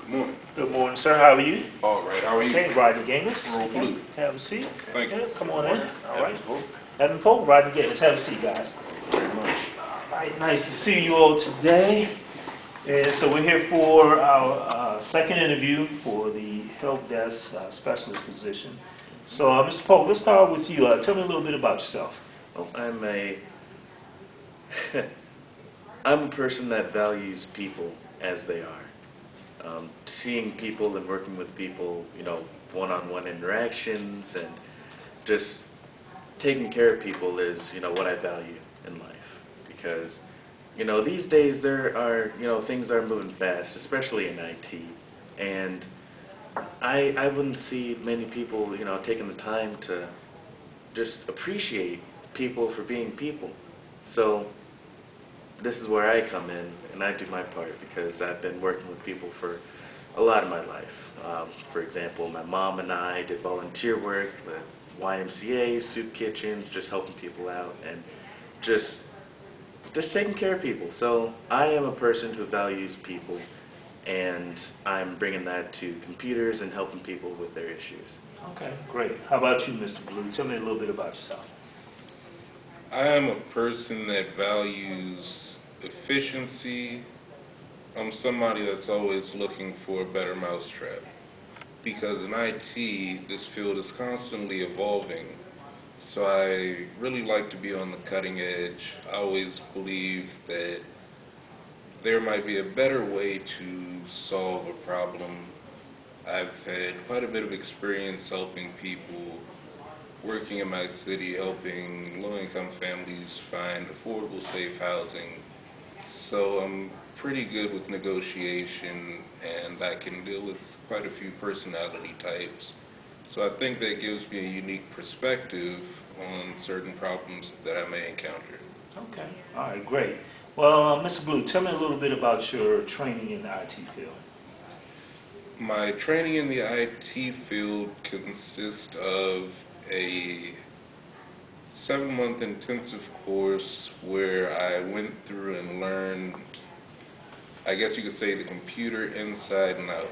Good morning. Good morning, sir. How are you? All right. How are you? Okay, Rodney Gamers. Roll blue. Have a seat. Thank you. Come on in. All right. Vote. Having folk, Rodney Gamers. Have a seat, guys. Very much. All right, nice to see you all today. And so we're here for our second interview for the help desk specialist position. So, Mr. Polk, let's start with you. Tell me a little bit about yourself. Well, I'm a person that values people as they are. Seeing people and working with people, one-on-one interactions and just taking care of people is, what I value in life. Because, these days there are, things are moving fast, especially in IT. And I wouldn't see many people, taking the time to just appreciate people for being people. So this is where I come in and I do my part because I've been working with people for a lot of my life. For example, my mom and I did volunteer work with YMCA, soup kitchens, just helping people out and just taking care of people. So I am a person who values people, and I'm bringing that to computers and helping people with their issues. Okay, great. How about you, Mr. Blue? Tell me a little bit about yourself. I am a person that values efficiency. I'm somebody that's always looking for a better mousetrap. Because in IT, this field is constantly evolving. So I really like to be on the cutting edge. I always believe that there might be a better way to solve a problem. I've had quite a bit of experience helping people, working in my city, helping low-income families find affordable, safe housing. So I'm pretty good with negotiation, and I can deal with quite a few personality types. So I think that gives me a unique perspective on certain problems that I may encounter. Okay. All right, great. Well, Mr. Blue, tell me a little bit about your training in the IT field. My training in the IT field consists of a 7-month intensive course where I went through and learned, I guess you could say, the computer inside and out.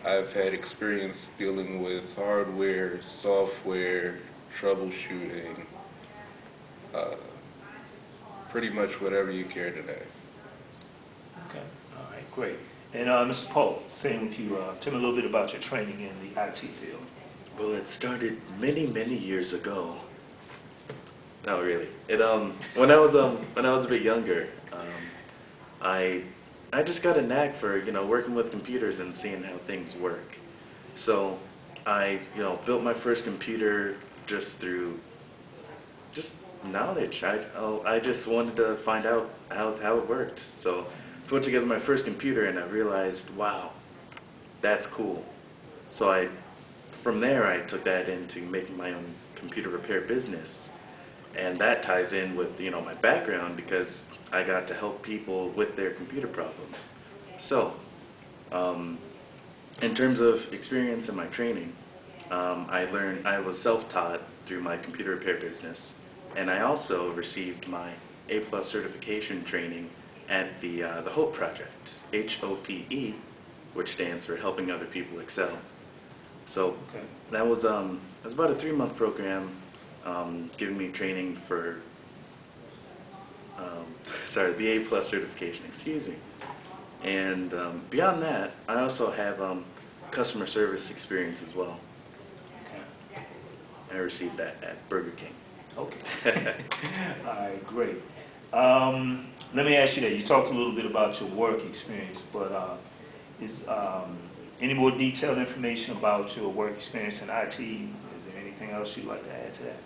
I've had experience dealing with hardware, software, troubleshooting, pretty much whatever you care to know. Okay. All right, great. And Mr. Polk, same with you. Tell me a little bit about your training in the IT field. Well, it started many, many years ago. No, really. When I was a bit younger, I just got a knack for working with computers and seeing how things work. So I built my first computer just through knowledge. I just wanted to find out how it worked. So I put together my first computer and I realized, wow, that's cool. So from there I took that into making my own computer repair business. And that ties in with my background because I got to help people with their computer problems. So in terms of experience in my training, I was self-taught through my computer repair business, and I also received my A+ certification training at the HOPE project, HOPE, which stands for Helping Other People Excel. So okay. that was about a 3-month program, giving me training for the A+ certification, excuse me. And beyond that, I also have customer service experience as well. Okay. I received that at Burger King. Okay. All right, great. Let me ask you that. You talked a little bit about your work experience, but is any more detailed information about your work experience in IT? Is there anything else you'd like to add to that?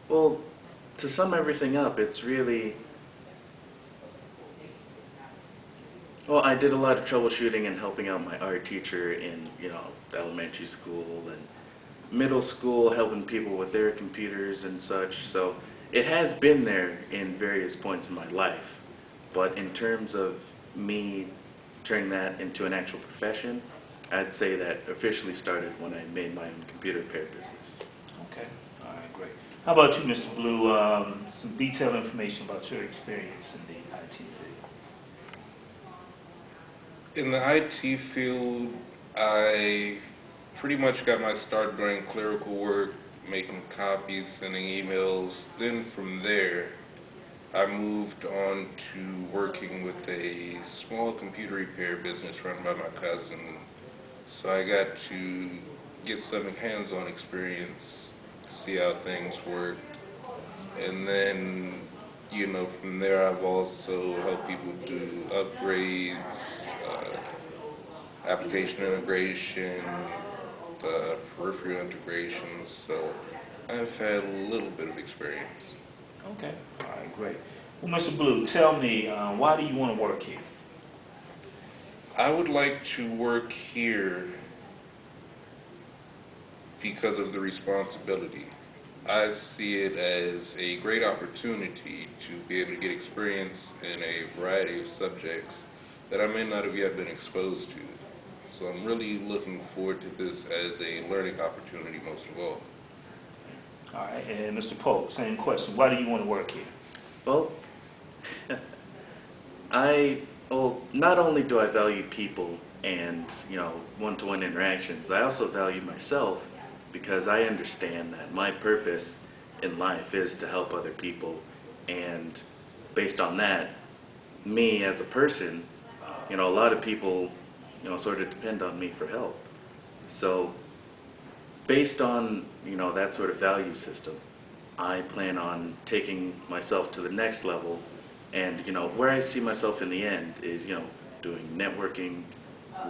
Well, to sum everything up, it's really, well, I did a lot of troubleshooting and helping out my art teacher in, elementary school and middle school, helping people with their computers and such. So it has been there in various points in my life. But in terms of me turning that into an actual profession, I'd say that officially started when I made my own computer repair business. Okay. All right, great. How about you, Mr. Blue? Some detailed information about your experience in the IT field. In the IT field, I pretty much got my start doing clerical work, making copies, sending emails. Then from there, I moved on to working with a small computer repair business run by my cousin. So I got to get some hands-on experience, see how things work. And then, from there I've also helped people do upgrades, application integration, peripheral integrations, so I've had a little bit of experience. Okay, all right, great. Well, Mr. Blue, tell me, why do you want to work here? I would like to work here because of the responsibility. I see it as a great opportunity to be able to get experience in a variety of subjects that I may not have yet been exposed to. So I'm really looking forward to this as a learning opportunity most of all. All right, and Mr. Polk, same question. Why do you want to work here? Well, not only do I value people and, one-to-one interactions, I also value myself because I understand that my purpose in life is to help other people, and based on that, me as a person, a lot of people, sort of depend on me for help. So based on, that sort of value system, I plan on taking myself to the next level, and, where I see myself in the end is, doing networking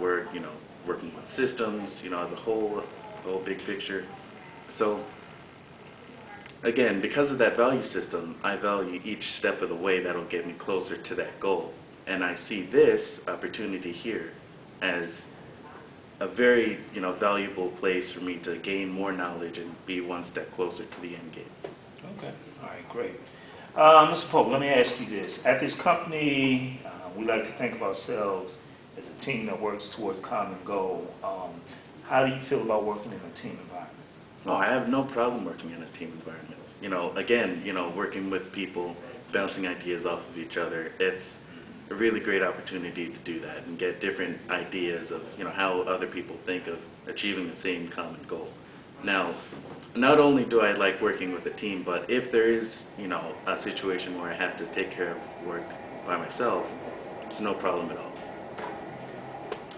work, working with systems, as a whole, the whole big picture. So again, because of that value system, I value each step of the way that'll get me closer to that goal. And I see this opportunity here as a very, valuable place for me to gain more knowledge and be one step closer to the end game. Okay, all right, great. Mr. Polk, let me ask you this. At this company, we like to think of ourselves as a team that works towards a common goal. How do you feel about working in a team environment? No, I have no problem working in a team environment. Again, working with people, bouncing ideas off of each other, it's a really great opportunity to do that and get different ideas of, how other people think of achieving the same common goal. Now, not only do I like working with a team, but if there is, a situation where I have to take care of work by myself, it's no problem at all.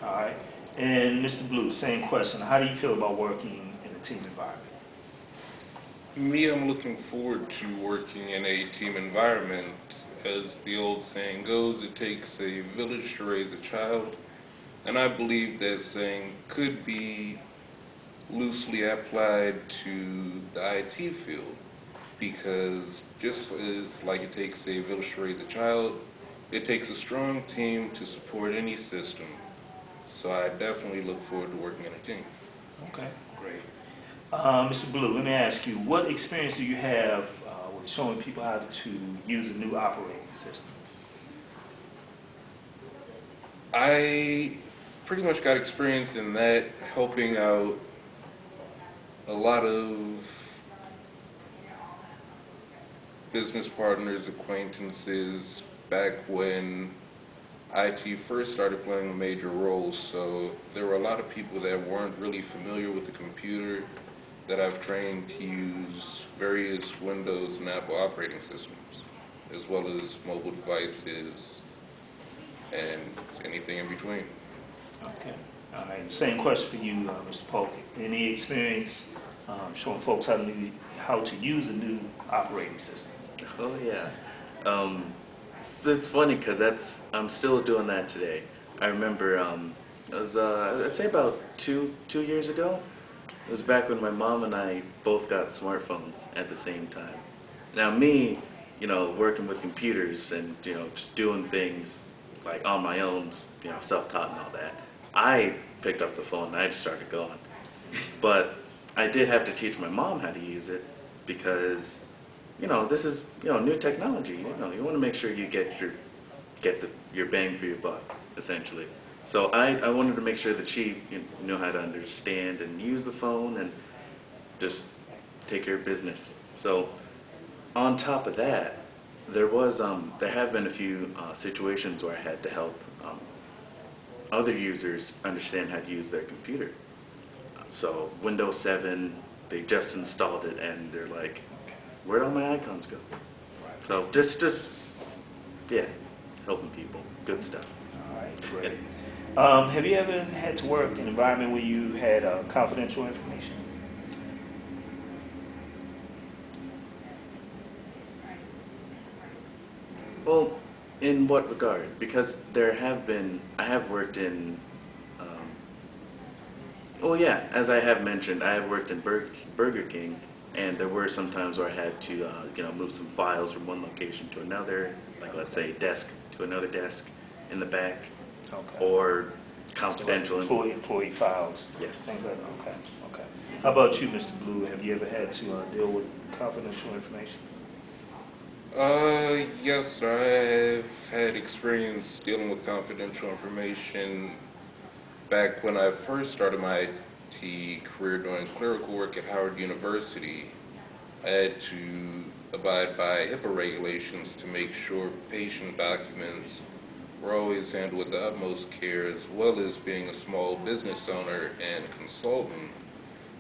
All right. And Mr. Blue, same question. How do you feel about working in a team environment? Me, I'm looking forward to working in a team environment. As the old saying goes, it takes a village to raise a child, and I believe that saying could be loosely applied to the IT field, because just as like it takes a village to raise a child, it takes a strong team to support any system. So I definitely look forward to working in a team. Okay, great. Mr. Blue, let me ask you, what experience do you have with showing people how to use a new operating system? I pretty much got experience in that, helping out a lot of business partners, acquaintances, back when IT first started playing a major role. So there were a lot of people that weren't really familiar with the computer that I've trained to use various Windows and Apple operating systems, as well as mobile devices and anything in between. Okay. All right. Same question for you, Mr. Polk. Any experience showing folks how to use a new operating system? Oh yeah. It's funny because I'm still doing that today. I remember it was I'd say about two years ago. It was back when my mom and I both got smartphones at the same time. Now me, working with computers and just doing things like on my own, self-taught and all that. I picked up the phone and I just started going. But I did have to teach my mom how to use it because this is new technology. You want to make sure you get your bang for your buck, essentially. So I wanted to make sure that she knew how to understand and use the phone and just take care of business. So on top of that, there have been a few situations where I had to help other users understand how to use their computer. So Windows 7, they just installed it and they're like, where'd all my icons go? So just yeah, helping people, good stuff. All right, great. Have you ever had to work in an environment where you had confidential information? Well, in what regard? Because I have worked in, well, yeah, as I have mentioned, I have worked in Burger King, and there were some times where I had to, move some files from one location to another, like let's say desk to another desk in the back, Okay. or confidential. Employee files. Yes. Things like that. Okay. Okay. How about you, Mr. Blue? Have you ever had to deal with confidential information? Yes, sir. I've had experience dealing with confidential information back when I first started my IT career doing clerical work at Howard University. I had to abide by HIPAA regulations to make sure patient documents were always handled with the utmost care, as well as being a small business owner and consultant.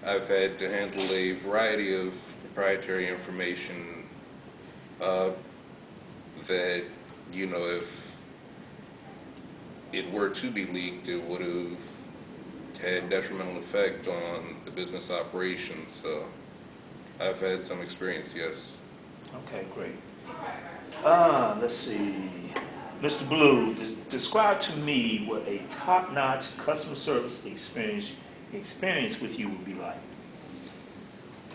I've had to handle a variety of proprietary information that, if it were to be leaked, it would have had detrimental effect on the business operations. So I've had some experience, yes. Okay, great. Let's see. Mr. Blue, describe to me what a top-notch customer service experience with you would be like.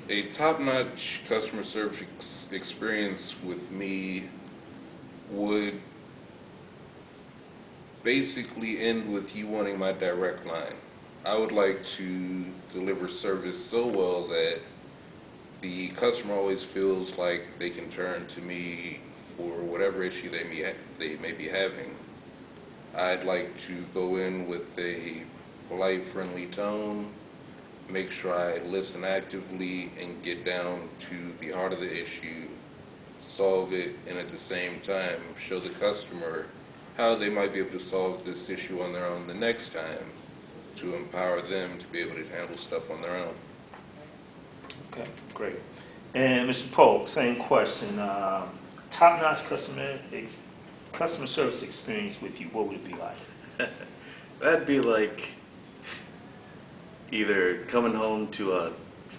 A top-notch customer service experience with me would basically end with you wanting my direct line. I would like to deliver service so well that the customer always feels like they can turn to me for whatever issue they may be having. I'd like to go in with a polite, friendly tone, make sure I listen actively and get down to the heart of the issue, solve it, and at the same time show the customer how they might be able to solve this issue on their own the next time, to empower them to be able to handle stuff on their own. Okay, great. And Mr. Polk, same question. Top-notch customer service experience with you, what would it be like? That'd be like either coming home to a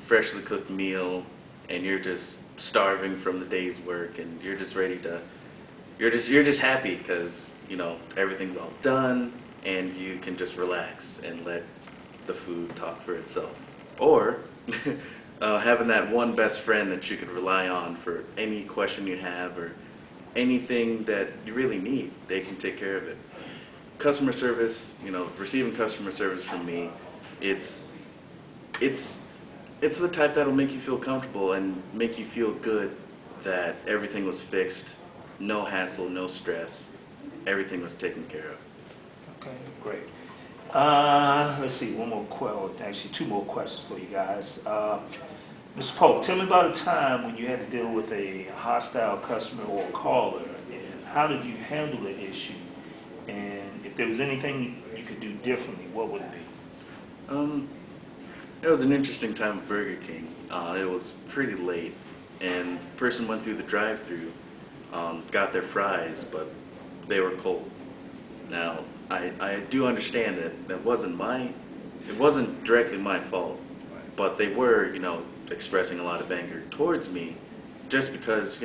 freshly cooked meal and you're just starving from the day's work and you're just ready to, you're just happy because, everything's all done and you can just relax and let the food talk for itself. Or having that one best friend that you could rely on for any question you have or anything that you really need. They can take care of it. Customer service, receiving customer service from me, it's the type that'll make you feel comfortable and make you feel good that everything was fixed, no hassle, no stress, everything was taken care of. Okay, great. Let's see, actually two more questions for you guys. Mr. Polk, tell me about a time when you had to deal with a hostile customer or caller, and how did you handle the issue? And if there was anything you could do differently, what would it be? It was an interesting time at Burger King. It was pretty late, and the person went through the drive-thru, got their fries, but they were cold. Now, I do understand that it wasn't directly my fault, but they were, expressing a lot of anger towards me just because,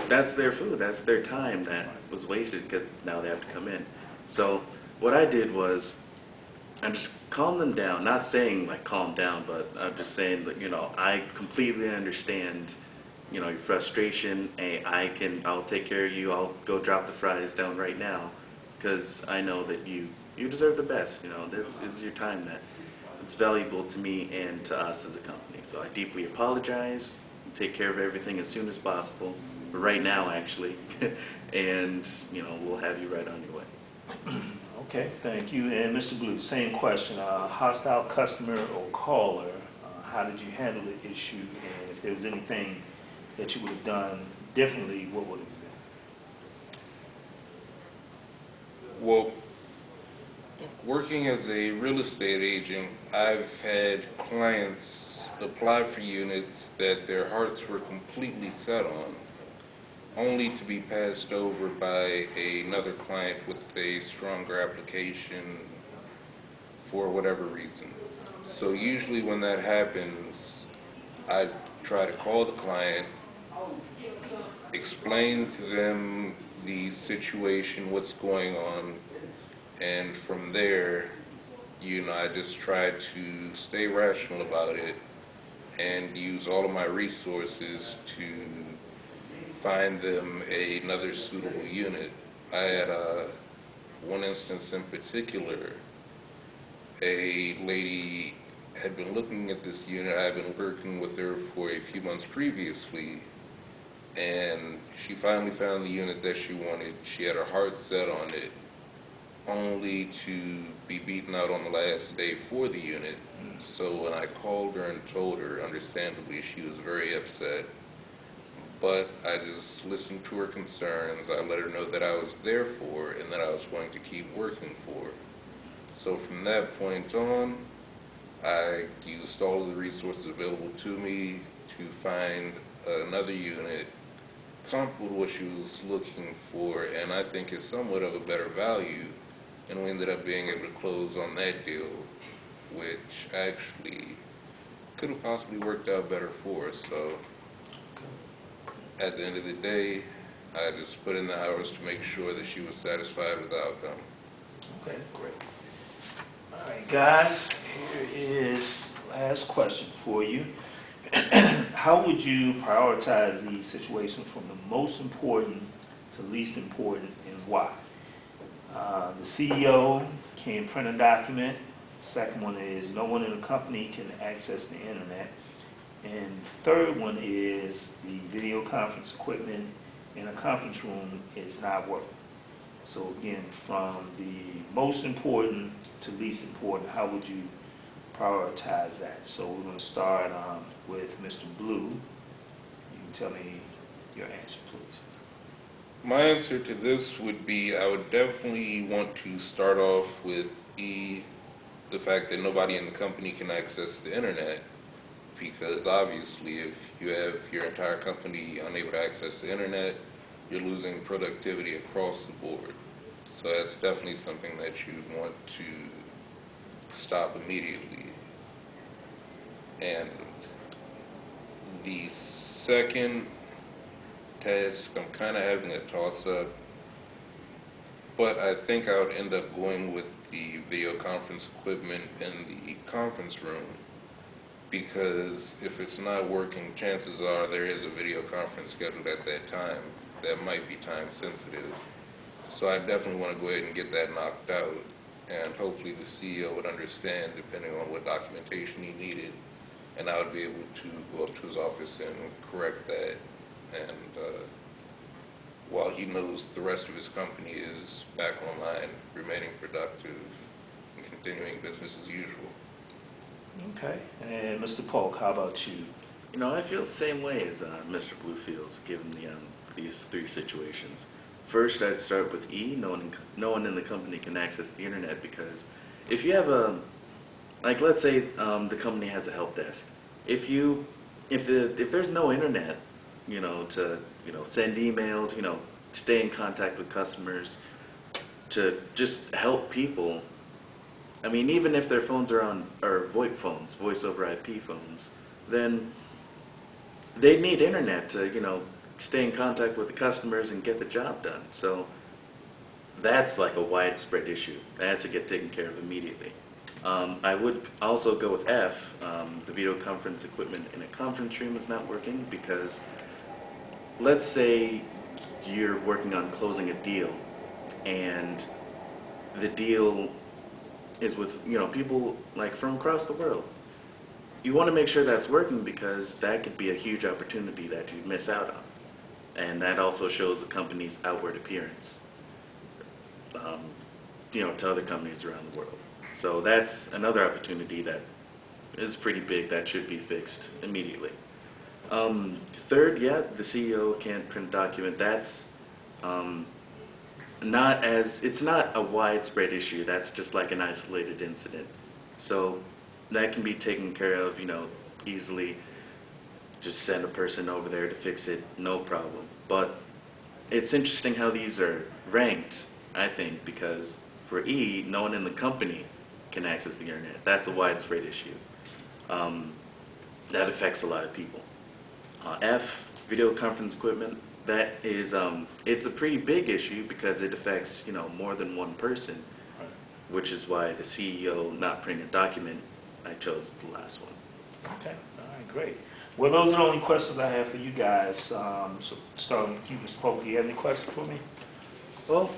that's their food, that's their time that was wasted because now they have to come in. So what I did was I just calmed them down, not saying like calm down, but I'm just saying that, I completely understand, your frustration. Hey, I'll take care of you, I'll go drop the fries down right now because I know that you deserve the best. This is your time that it's valuable to me and to us as a company. So I deeply apologize, take care of everything as soon as possible, right now actually, and we'll have you right on your way. Okay, thank you. And Mr. Blue, same question. Hostile customer or caller, how did you handle the issue? And if there was anything that you would have done differently, what would it have been? Well, Working as a real estate agent, I've had clients apply for units that their hearts were completely set on, only to be passed over by another client with a stronger application for whatever reason. So usually when that happens, I try to call the client, explain to them the situation, what's going on, and from there, I just try to stay rational about it and use all of my resources to find them another suitable unit. I had one instance in particular. A lady had been looking at this unit. I had been working with her for a few months previously, and she finally found the unit that she wanted. She had her heart set on it, only to be beaten out on the last day for the unit. So when I called her and told her, understandably, she was very upset. But I just listened to her concerns. I let her know that I was there for her and that I was going to keep working for her. So from that point on, I used all of the resources available to me to find another unit comparable to what she was looking for, and I think is somewhat of a better value. And we ended up being able to close on that deal, which actually could have possibly worked out better for us. So at the end of the day, I just put in the hours to make sure that she was satisfied with the outcome. Okay, great. All right, guys, here is the last question for you. How would you prioritize these situations from the most important to least important, and why? The CEO can print a document. Second one is no one in the company can access the internet. And third one is the video conference equipment in a conference room is not working. So again, from the most important to least important, how would you prioritize that? So we're going to start with Mr. Blue. You can tell me your answer, please. My answer to this would be I would definitely want to start off with the fact that nobody in the company can access the internet, because obviously if you have your entire company unable to access the internet, you're losing productivity across the board. So that's definitely something that you want to stop immediately. And the second task, I'm kind of having a toss-up, but I think I would end up going with the video conference equipment in the conference room, because if it's not working, chances are there is a video conference scheduled at that time that might be time sensitive. So I definitely want to go ahead and get that knocked out, and hopefully the CEO would understand depending on what documentation he needed, and I would be able to go up to his office and correct that. And while he knows the rest of his company is back online, remaining productive, and continuing business as usual. Okay. And Mr. Polk, how about you? I feel the same way as Mr. Bluefield's, given these three situations. First, I'd start with E. No one in the company can access the internet, because if you have let's say the company has a help desk. If there's no internet, to send emails, stay in contact with customers, to just help people. I mean, even if their phones are VoIP phones, voice over IP phones, then they need internet to stay in contact with the customers and get the job done. So that's like a widespread issue that has to get taken care of immediately. I would also go with F. The video conference equipment in a conference room is not working, because let's say you're working on closing a deal, and the deal is with people from across the world. You want to make sure that's working, because that could be a huge opportunity that you'd miss out on, and that also shows the company's outward appearance, to other companies around the world. So that's another opportunity that is pretty big that should be fixed immediately. Third, yeah, the CEO can't print a document. That's it's not a widespread issue. That's just like an isolated incident. So that can be taken care of, easily. Just send a person over there to fix it, no problem. But it's interesting how these are ranked, I think, because for E, no one in the company can access the internet. That's a widespread issue. That affects a lot of people. F, video conference equipment, that is, it's a pretty big issue because it affects, more than one person, which is why the CEO not printing a document, I chose the last one. Okay, all right, great. Well, those are the only questions I have for you guys. So starting with you, Mr. Polk, do you have any questions for me? Well,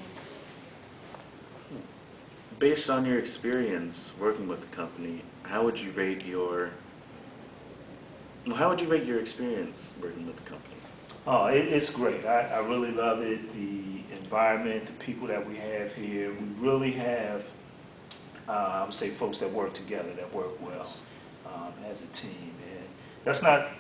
based on your experience working with the company, how would you rate your experience working with the company? Oh, it's great. I really love it. The environment, the people that we have here. We really have, I would say, folks that work together, that work well as a team. And that's not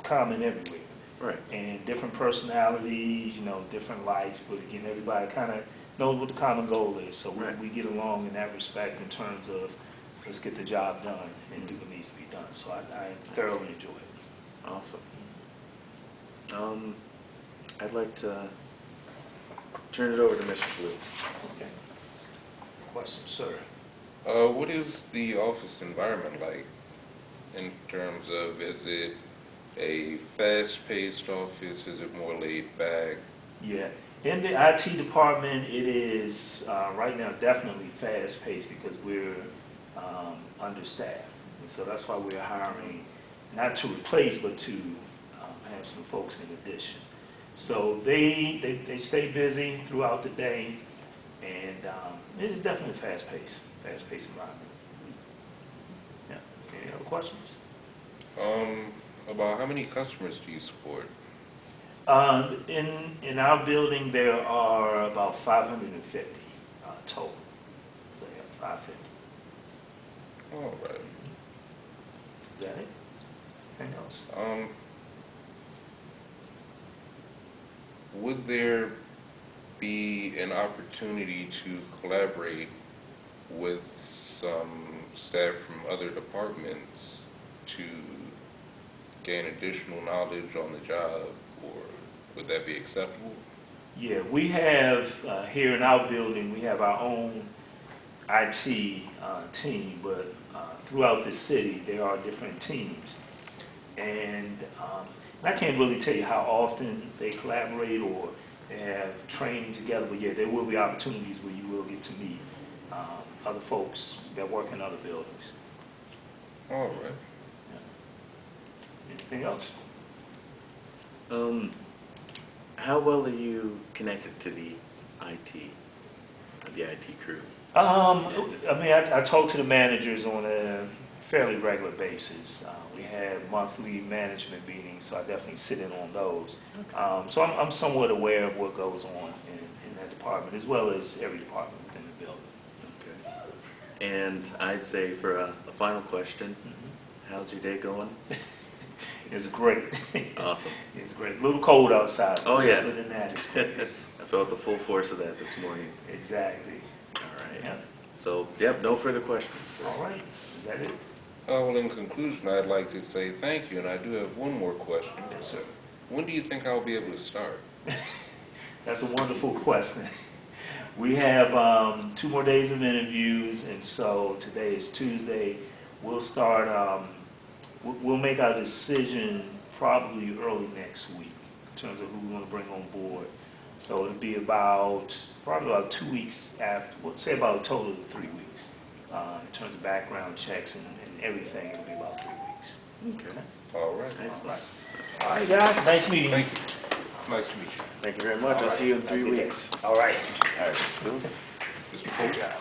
common everywhere. Right. And different personalities, different likes, but again, everybody kind of knows what the common goal is. So Right. we get along in that respect in terms of let's get the job done and do what needs to be done. So I thoroughly enjoy it. Awesome. I'd like to turn it over to Mr. Blue. Okay. Question, sir. What is the office environment like in terms of, is it a fast-paced office? Is it more laid back? Yeah. In the IT department, it is right now definitely fast-paced because we're understaffed. And so that's why we're hiring, not to replace, but to have some folks in addition. So they stay busy throughout the day, and it is definitely fast-paced environment. Yeah. Any other questions? About how many customers do you support? In our building, there are about 550 total. So yeah, 550. All right. Is that it? Anything else? Would there be an opportunity to collaborate with some staff from other departments to gain additional knowledge on the job, or would that be acceptable? Yeah, we have, here in our building, we have our own IT team, but throughout the city, there are different teams. And I can't really tell you how often they collaborate or they have training together, but yeah, there will be opportunities where you will get to meet other folks that work in other buildings. All right. Yeah. Anything else? How well are you connected to the IT crew? I mean, I talk to the managers on a fairly regular basis. We have monthly management meetings, so I definitely sit in on those. Okay. So I'm somewhat aware of what goes on in that department, as well as every department within the building. Okay. And I'd say for a final question, how's your day going? It's great. Awesome. It's great. A little cold outside. Oh, yeah. Other than that, it's great. I felt the full force of that this morning. Exactly. All right. Yeah. So, yep, no further questions. All right. Is that it? Well, in conclusion, I'd like to say thank you, and I do have one more question. Yes, sir. When do you think I'll be able to start? That's a wonderful question. We have 2 more days of interviews, and so today is Tuesday. We'll start, we'll make our decision probably early next week in terms of who we want to bring on board. So it'll be probably about 2 weeks after, we'll say about a total of 3 weeks. In terms of background checks and everything, it'll be about 3 weeks. Okay. All right. All right. All right, guys. Nice meeting you. Thank you. Nice to meet you. Thank you very much. All I'll right. see you in Have 3 a good day. weeks. All right. All right. Mr. Polk. Good job.